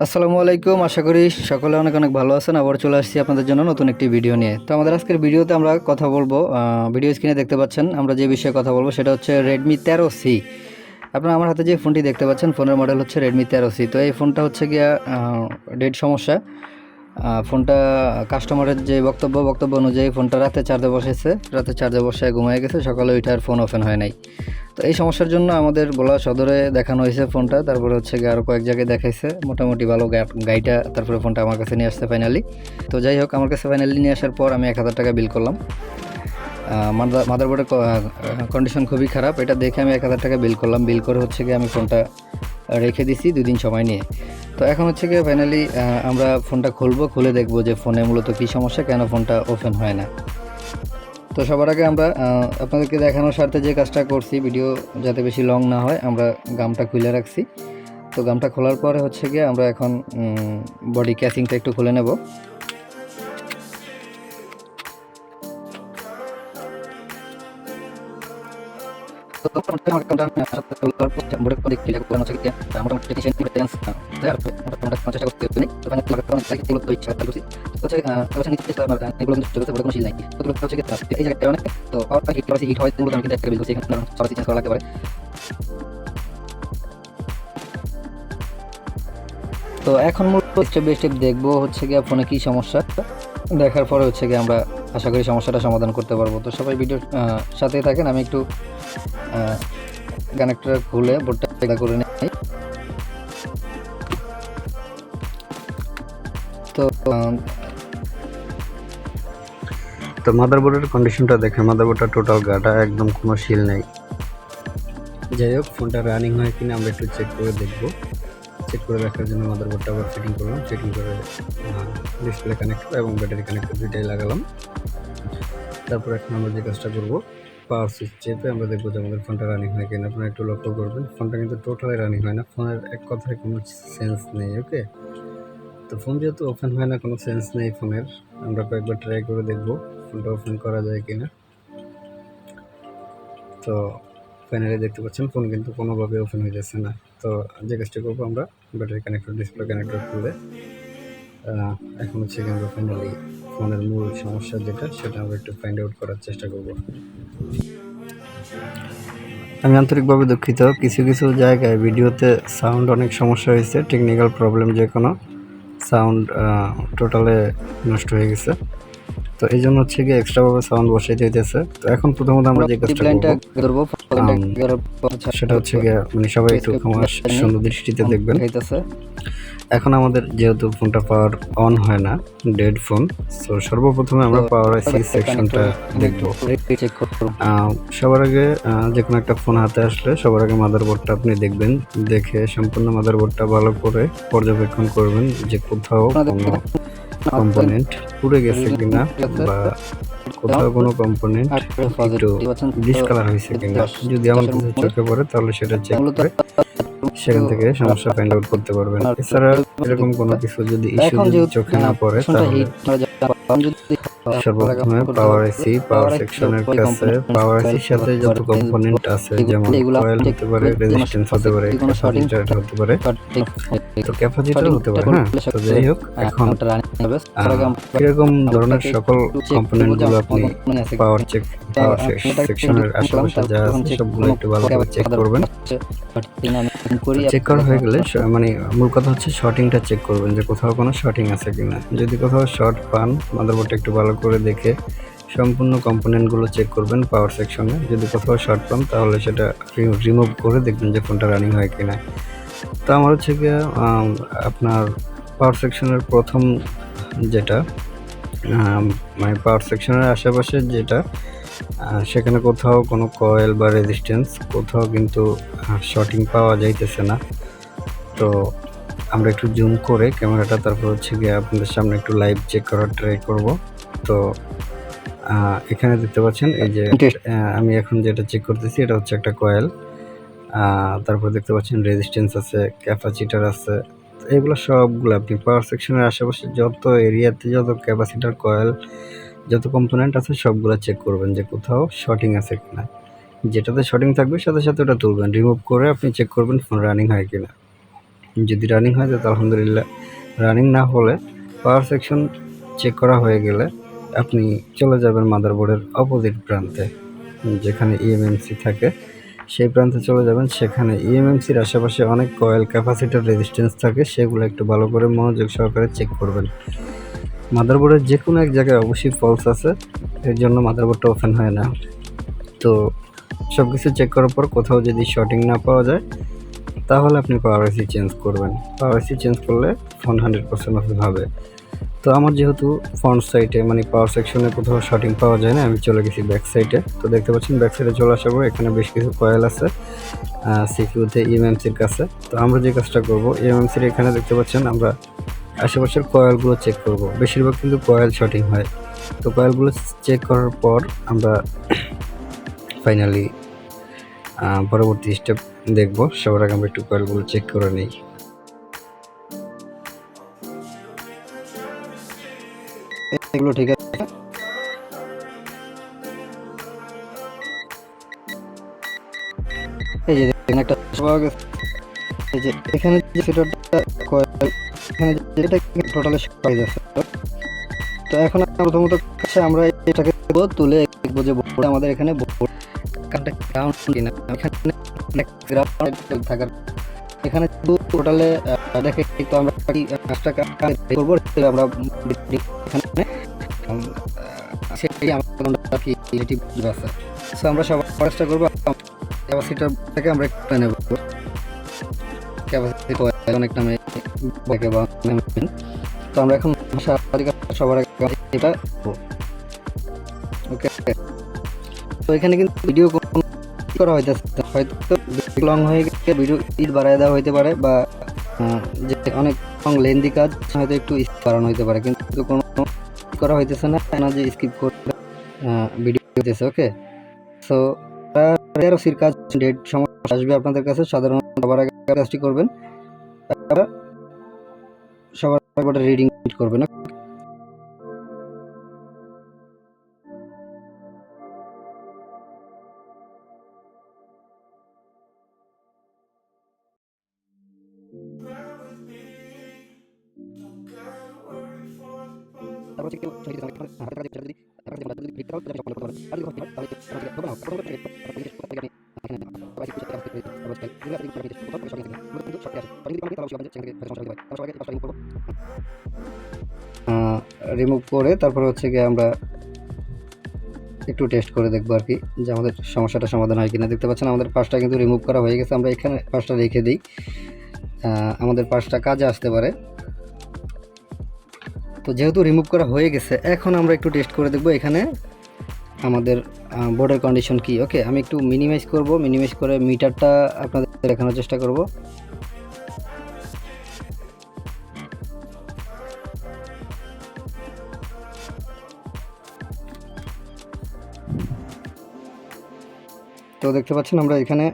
আসসালামু আলাইকুম। আশা করি সকলে অনেক অনেক ভালো আছেন। আবার চলে আসছি আপনাদের জন্য নতুন একটি ভিডিও নিয়ে। তো আমাদের আজকের ভিডিওতে আমরা কথা বলবো, ভিডিও স্ক্রিনে দেখতে পাচ্ছেন আমরা যে বিষয়ে কথা বলবো সেটা হচ্ছে রেডমি 13C। আপনারা আমার হাতে যে ফোনটি দেখতে পাচ্ছেন ফোনের মডেল হচ্ছে রেডমি 13C। তো এই ফোনটা হচ্ছে গিয়া ডেড সমস্যা। ফোনটা কাস্টমারের যে বক্তব্য অনুযায়ী ফোনটা রাতে চার্জে বসে ঘুমিয়ে গেছে, সকালে ওইটার ফোন ওপেন হয় নাই। তো এই সমস্যার জন্য আমাদের বলা সদরে দেখানো হয়েছে ফোনটা, তারপরে হচ্ছে গিয়ে আরও কয়েক জায়গায় দেখাইছে, মোটামুটি ভালো গাইটা তারপরে ফোনটা আমার কাছে নিয়ে আসছে ফাইনালি। তো যাই হোক, আমার কাছে ফাইনালি নিয়ে আসার পর আমি 1000 টাকা বিল করলাম। মাদারবোর্ডের কন্ডিশন খুবই খারাপ, এটা দেখে আমি 1000 টাকা বিল করলাম। বিল করে হচ্ছে গিয়ে আমি ফোনটা রেখে দিছি 2 দিন সময় নিয়ে। তো এখন হচ্ছে গিয়ে ফাইনালি আমরা ফোনটা খুলে দেখবো যে ফোনে মূলত কী সমস্যা, কেন ফোনটা ওপেন হয় না। তো সবার আগে আমরা আপনাদেরকে দেখানোর স্বার্থে যে কাজটা করছি, ভিডিও যাতে বেশি লং না হয়, আমরা গামটা খুলে রাখছি। তো গামটা খোলার পরে হচ্ছে গিয়ে আমরা এখন বডি ক্যাসিংটা একটু খুলে নেব। তো এখন মূলত স্টেপ বাই স্টেপ দেখবো হচ্ছে গিয়ে ফোনে কী সমস্যা, দেখার পরে হচ্ছে গিয়ে আমরা আশা করি সমস্যাটা সমাধান করতে পারবো। তো সবাই ভিডিওর সাথেই থাকেন। আমি একটু কানেক্টর খুলে বোর্ডটা করে নিই। তো তো মাদারবোর্ডের কন্ডিশনটা দেখে মাদারবোর্ডটা টোটাল গাটা একদম কোনো শিল নেই। যাই হোক, ফোনটা রানিং হয় কিনা আমরা একটু চেক করে দেখবো। চেক করে দেখার জন্য মাদারবোর্ডটা আবার ফিটিং করলাম। ফিটিং করে ডিসপ্লে কানেক্টর এবং ব্যাটারি কানেক্টর দুইটাই লাগালাম। তারপর এখন আমরা যে কাজটা করবো, পাওয়ার সুইচ চেপে আমরা দেখবো যে আমাদের ফোনটা রানিং হয় কিনা। আপনারা একটু লক্ষ্য করবেন, ফোনটা কিন্তু টোটালি রানিং হয় না। ফোনের এক কথায় কোনো সেন্স নেই। ওকে, তো ফোন যেহেতু ওপেন হয় না, কোনো সেন্স নেই ফোনের, আমরা কয়েকবার ট্রাই করে দেখবো ফোনটা ওপেন করা যায় কিনা। তো ফাইনালি দেখতে পাচ্ছেন ফোন কিন্তু কোনোভাবে ওপেন হয়ে যাচ্ছে না। তো যে কাজটা করবো, আমরা ব্যাটারি কানেক্টর ডিসপ্লে কানেক্টর খুলে এখন হচ্ছে আমরা ফাইনালি ফোনের মূল সমস্যা যেটা, সেটা আমরা একটু ফাইন্ড আউট করার চেষ্টা করব। আমি আন্তরিকভাবে দুঃখিত, কিছু কিছু জায়গায় ভিডিওতে সাউন্ড অনেক সমস্যা হয়েছে, টেকনিক্যাল প্রবলেম, যে কোনো সাউন্ড টোটালে নষ্ট হয়ে গেছে। তো এই জন্য হচ্ছে গিয়ে এক্সট্রাভাবে সাউন্ড বসাইতে হইতেছে। তো এখন প্রথমত আমরা যে কাজটা করবো সেটা হচ্ছে গিয়ে মানে সবাই একটু সুন্দর দৃষ্টিতে দেখবেন। এখন আমাদের যেহেতু ফোনটা পাওয়ার অন হয় না, ডেড ফোন, তো সর্বপ্রথমে আমরা পাওয়ার আইসি সেকশনটা দেখবো। সবার আগে যে কোনো একটা ফোন হাতে আসলে সবার আগে মাদারবোর্ডটা আপনি দেখবেন। দেখে সম্পূর্ণ মাদারবোর্ডটা ভালো করে পর্যবেক্ষণ করবেন যে কোথাও কোনো কম্পোনেন্ট পুড়ে গেছে কিনা বা কোথাও কোনো কম্পোনেন্ট একটু ডিসকালার হয়েছে কিনা। যদি এমন কিছু চোখে পড়ে তাহলে সেটা চেক করে সেখান থেকে সমস্যা ফাইন্ড আউট করতে পারবেন। এছাড়া এরকম কোনো কিছু যদি ইস্যু চোখে না পড়ে তাহলে সর্বপ্রথমে পাওয়ার সেকশনের কাছে পাওয়ার আইসির সাথে যত কম্পোনেন্ট আছে, যেমন কয়েল হতে পারে, রেজিস্ট্যান্স হতে পারে, ক্যাপাসিটর হতে পারে, তো ক্যাপাসিটর হতে পারে। হ্যাঁ, তো যাই হোক, এখন এরকম ধরনের সকল কম্পোনেন্টগুলো আপনি পাওয়ার সেকশনের আশেপাশে যা আছে সবগুলো একটু ভালো করে চেক করবেন। চেক করা হয়ে গেলে মানে মূল কথা হচ্ছে শর্টিংটা চেক করবেন যে কোথাও কোনো শর্টিং আছে কিনা। যদি কোথাও শর্ট পান, মাদারবোর্ডটা একটু ভালো করে দেখে সম্পূর্ণ কম্পোনেন্টগুলো চেক করবেন পাওয়ার সেকশনে। যদি কোথাও শর্ট পান তাহলে সেটা রিমুভ করে দেখবেন যে ফোনটা রানিং হয় কিনা। তো আমার হচ্ছে গিয়ে আপনার পাওয়ার সেকশনের প্রথম যেটা মানে পাওয়ার সেকশনের আশেপাশে যেটা, সেখানে কোথাও কোনো কয়েল বা রেজিস্ট্যান্স কোথাও কিন্তু শর্টিং পাওয়া যাইতেছে না। তো আমরা একটু জুম করে ক্যামেরাটা তারপর হচ্ছে গিয়ে আপনাদের সামনে একটু লাইভ চেক করার ট্রাই করব। তো এখানে দেখতে পাচ্ছেন এই যে আমি এখন যেটা চেক করতেছি এটা হচ্ছে একটা কয়েল। তারপর দেখতে পাচ্ছেন রেজিস্ট্যান্স আছে, ক্যাপাসিটর আছে। এগুলো সবগুলো আপনি পাওয়ার সেকশনের আশেপাশে যত এরিয়াতে যত ক্যাপাসিটর, কয়েল, যত কম্পোনেন্ট আছে সবগুলো চেক করবেন যে কোথাও শর্টিং আছে কিনা। যেটাতে শর্টিং থাকবে সাথে সাথে ওটা তুলবেন, রিমুভ করে আপনি চেক করবেন ফোন রানিং হয় কিনা। যদি রানিং হয়ে যায় তো আলহামদুলিল্লাহ। রানিং না হলে পাওয়ার সেকশন চেক করা হয়ে গেলে আপনি চলে যাবেন মাদারবোর্ডের অপোজিট প্রান্তে, যেখানে ইএমএমসি থাকে সেই প্রান্তে চলে যাবেন। সেখানে ইএমএমসির আশেপাশে অনেক কয়েল, ক্যাপাসিটর, রেজিস্ট্যান্স থাকে, সেগুলো একটু ভালো করে মনোযোগ সহকারে চেক করবেন। মাদারবোর্ডের যে কোনো এক জায়গায় অবশ্যই ফলস আছে, এর জন্য মাদারবোর্ডটা ওপেন হয় না। তো সব কিছু চেক করার পর কোথাও যদি শর্টিং না পাওয়া যায় তাহলে আপনি পাওয়ার আইসি চেঞ্জ করবেন। পাওয়ার আইসি চেঞ্জ করলে ফোন 100% ওপেন হবে। তো আমার যেহেতু ফ্রন্ট সাইডে মানে পাওয়ার সেকশনে কোথাও শর্টিং পাওয়া যায় না, আমি চলে গেছি ব্যাক সাইডে। তো দেখতে পাচ্ছেন ব্যাক সাইডে চলে আসার পর এখানে বেশ কিছু কয়েল আছে সিকিউতে ইএমএমসির কাছে। তো আমরা যে কাজটা করব, ইএমএমসির এখানে দেখতে পাচ্ছেন আমরা আশেপাশের কয়েলগুলো চেক করব। বেশিরভাগ কিন্তু কয়েল শর্টিং হয়। তো কয়েলগুলো চেক করার পর আমরা ফাইনালি পরবর্তী স্টেপ দেখব। সবার আগে আমরা একটু কয়েলগুলো চেক করে নিই। এগুলো ঠিক আছে। এই যে দেখেন একটা পাওয়া গেছে। এই যে এখানে যে ফিটারটা কয়েল, এখানে যেটা টোটালি সাইজ আছে। তো এখন প্রথমত আমরা এটাকে তুলে দেখবো যে বোর্ড আমাদের এখানে বোর্ড গ্রাউন্ড কিনা। এখানে গ্রাউন্ড থাকার এখানে টোটালে দেখে তো আমরা করবো আমরা এখানে সেটাই আমাদের কি রিলেটিভ আছে। সো আমরা সবার চেষ্টা করবো ক্যাপাসিটারটাকে আমরা একটু নেব। ক্যাপাসিটি অনেক নামে দেখে বা তো আমরা এখন সবার আগে এটা ওকে। তো এখানে কিন্তু ভিডিও করা হইতেছে, হয়তো লং হয়ে গেলে ভিডিও বাড়ায় দেওয়া হইতে পারে, বা যে অনেক লং লেন্দি কাজ হয়তো একটু বাড়ানো হইতে পারে, কিন্তু কোনো করা হইতেছে না যে স্কিপ করে ভিডিও হইতেছে। ওকে, সো সির কাজ ডেট সমস্যা আসবে আপনাদের কাছে। সাধারণত সবার আগে কাজটি করবেন, সবার আগে রিডিং করবেন। রিমুভ করে তারপরে হচ্ছে গিয়ে আমরা একটু টেস্ট করে দেখবো আর কি, যে আমাদের সমস্যাটা সমাধান হয় কিনা। দেখতে পাচ্ছেন আমাদের পাশটা কিন্তু রিমুভ করা হয়ে গেছে। আমরা এখানে পাশটা রেখে দিই, আমাদের পাশটা কাজে আসতে পারে। তো যেহেতু রিমুভ করা হয়ে গেছে, এখন আমরা একটু টেস্ট করে দেখবো এখানে আমাদের বোর্ডের কন্ডিশন কি। ওকে, আমি একটু মিনিমাইজ করব, মিনিমাইজ করে মিটারটা আপনাদের দেখানোর চেষ্টা করব। তো দেখতে পাচ্ছেন আমরা এখানে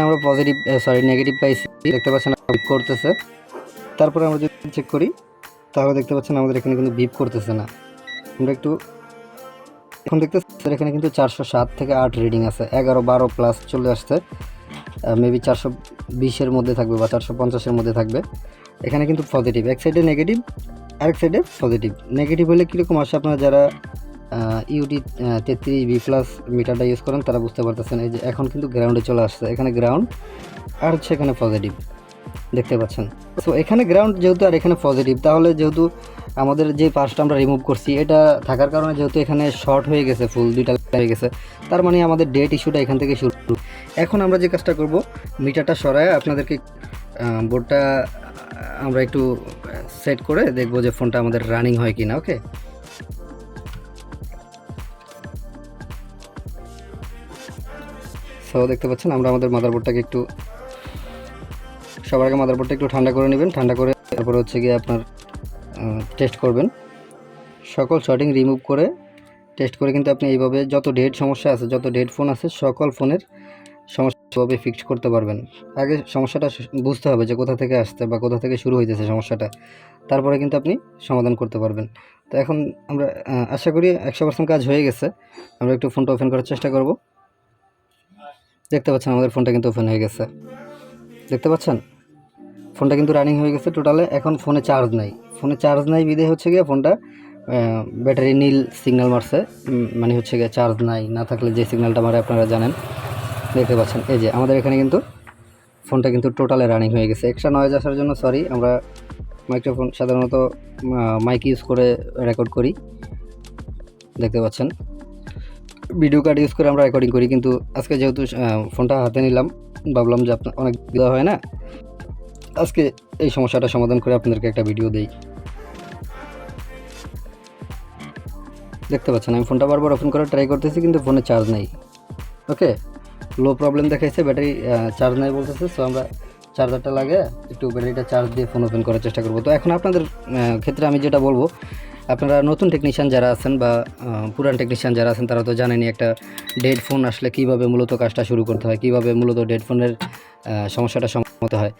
আমরা পজিটিভ নেগেটিভ পাইছি। দেখতে পাচ্ছেন বিপ করতেছে। তারপরে আমরা যদি চেক করি তাহলে দেখতে পাচ্ছেন আমাদের এখানে কিন্তু বিপ করতেছে না। আমরা একটু এখন দেখতে এখানে কিন্তু 407 থেকে 8 রিডিং আছে, 11 12 প্লাস চলে আসছে। মেবি 420-এর মধ্যে থাকবে বা 450-এর মধ্যে থাকবে। এখানে কিন্তু পজিটিভ, এক সাইডে নেগেটিভ আরেক সাইডে পজিটিভ। নেগেটিভ হলে কীরকম আসে, আপনারা যারা ইউডি 33B+ মিটারটা ইউজ করেন তারা বুঝতে পারতেছেন। এই যে এখন কিন্তু গ্রাউন্ডে চলে আসছে, এখানে গ্রাউন্ড আর হচ্ছে এখানে পজিটিভ, দেখতে পাচ্ছেন। সো এখানে গ্রাউন্ড যেহেতু আর এখানে পজিটিভ, তাহলে যেহেতু আমাদের যে পার্টটা আমরা রিমুভ করছি এটা থাকার কারণে যেহেতু এখানে শর্ট হয়ে গেছে, ফুল দুইটা হয়ে গেছে, তার মানে আমাদের ডেট ইস্যুটা এখান থেকে শুরু। এখন আমরা যে কাজটা করব, মিটারটা সরায় আপনাদেরকে বোর্ডটা আমরা একটু সেট করে দেখব যে ফোনটা আমাদের রানিং হয় কিনা। ওকে, সো দেখতে পাচ্ছেন আমরা আমাদের মাদারবোর্ডটাকে একটু সবার আগে মাদারবোর্ডটা একটু ঠান্ডা করে নেবেন। ঠান্ডা করে তারপরে হচ্ছে গিয়ে আপনার টেস্ট করবেন, সকল শর্টিং রিমুভ করে টেস্ট করে। কিন্তু আপনি এইভাবে যত ডেড সমস্যা আছে, যত ডেড ফোন আছে, সকল ফোনের সমস্যাভাবে ফিক্স করতে পারবেন। আগে সমস্যাটা বুঝতে হবে যে কোথা থেকে আসছে বা কোথা থেকে শুরু হইতেছে সমস্যাটা, তারপরে কিন্তু আপনি সমাধান করতে পারবেন। তো এখন আমরা আশা করি 100% কাজ হয়ে গেছে। আমরা একটু ফোনটা ওপেন করার চেষ্টা করব। দেখতে পাচ্ছেন আমাদের ফোনটা কিন্তু ওপেন হয়ে গেছে। দেখতে পাচ্ছেন ফোনটা কিন্তু রানিং হয়ে গেছে টোটালে। এখন ফোনে চার্জ নাই বিধে হচ্ছে গিয়ে ফোনটা ব্যাটারি নীল সিগন্যাল মারছে, মানে হচ্ছে গিয়ে চার্জ নাই, না থাকলে যে সিগন্যালটা মারে আপনারা জানেন। দেখতে পাচ্ছেন এই যে আমাদের এখানে কিন্তু ফোনটা কিন্তু টোটালে রানিং হয়ে গেছে। এক্সট্রা নয়েজ আসার জন্য সরি, আমরা মাইক্রোফোন সাধারণত মাইক ইউজ করে রেকর্ড করি। দেখতে পাচ্ছেন ভিডিও কার্ড ইউজ করে আমরা রেকর্ডিং করি, কিন্তু আজকে যেহেতু ফোনটা হাতে নিলাম ভাবলাম যে আপনার অনেক দেওয়া হয় না, আজকে এই সমস্যাটা সমাধান করে আপনাদেরকে একটা ভিডিও দেই। দেখতে পাচ্ছেন আমি ফোনটা বারবার ওপেন করে ট্রাই করতেছি কিন্তু ফোনে চার্জ নেই। ওকে, লো প্রবলেম দেখাইছে, ব্যাটারি চার্জ নাই বলতেছে। সো আমরা চার্জারটা লাগিয়ে একটু ব্যাটারিটা চার্জ দিয়ে ফোন ওপেন করার চেষ্টা করবো। তো এখন আপনাদের ক্ষেত্রে আমি যেটা বলবো, আপনারা নতুন টেকনিশিয়ান যারা আছেন বা পুরান টেকনিশিয়ান যারা আছেন তারা তো জানেনই একটা ডেড ফোন আসলে কীভাবে মূলত কাজটা শুরু করতে হয়, কীভাবে মূলত ডেড ফোনের সমস্যাটা সমাধান হয়।